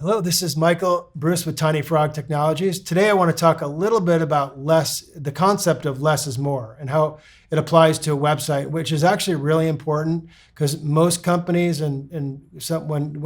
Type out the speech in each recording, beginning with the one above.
Hello, this is Michael Bruce with Tiny Frog Technologies. Today I want to talk a little bit about the concept of less is more, and how it applies to a website, which is actually really important because most companies when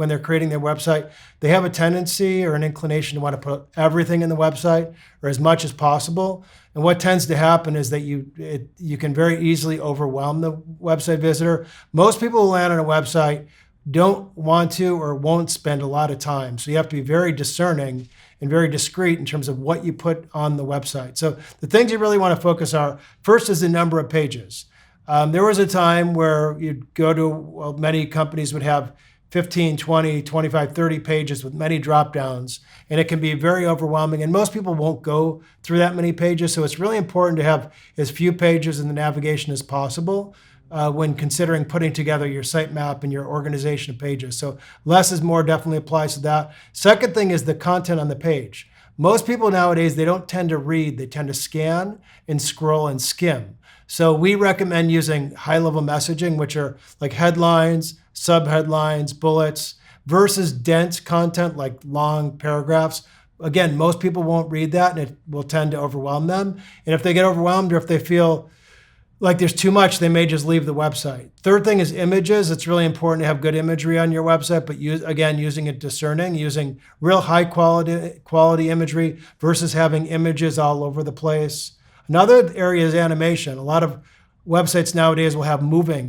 they're creating their website, they have a tendency or an inclination to want to put everything in the website or as much as possible. And what tends to happen is that you can very easily overwhelm the website visitor. Most people who land on a website don't want to or won't spend a lot of time. So you have to be very discerning and very discreet in terms of what you put on the website. So the things you really want to focus are, first is the number of pages. There was a time where you'd go to, well, many companies would have 15, 20, 25, 30 pages with many drop downs, and it can be very overwhelming. And most people won't go through that many pages. So it's really important to have as few pages in the navigation as possible when considering putting together your sitemap and your organization of pages. So less is more definitely applies to that. Second thing is the content on the page. Most people nowadays, they don't tend to read, they tend to scan and scroll and skim. So we recommend using high-level messaging, which are like headlines, subheadlines, bullets, versus dense content like long paragraphs. Again, most people won't read that, and it will tend to overwhelm them. And if they get overwhelmed, or if they feel like there's too much, they may just leave the website. Third thing is images. It's really important to have good imagery on your website, but using it discerning, using real high quality imagery versus having images all over the place. Another area is animation. A lot of websites nowadays will have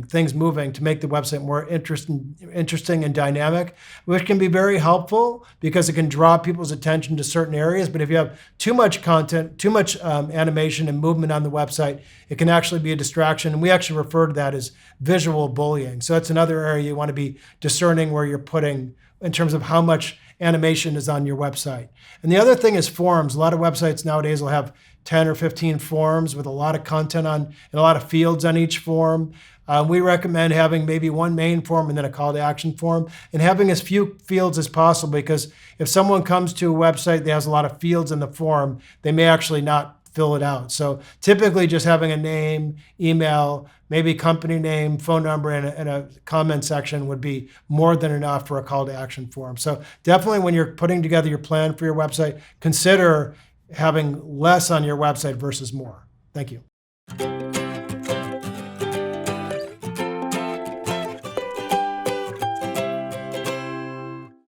things moving to make the website more interesting and dynamic, which can be very helpful because it can draw people's attention to certain areas. But if you have too much content, too much animation and movement on the website, it can actually be a distraction. And we actually refer to that as visual bullying. So that's another area you want to be discerning where you're putting in terms of how much animation is on your website. And the other thing is forms. A lot of websites nowadays will have 10 or 15 forms with a lot of content on and a lot of fields on each form. We recommend having maybe one main form and then a call to action form, and having as few fields as possible, because if someone comes to a website that has a lot of fields in the form, they may actually not fill it out. So typically just having a name, email, maybe company name, phone number, and a comment section would be more than enough for a call to action form. So definitely when you're putting together your plan for your website, consider having less on your website versus more. Thank you.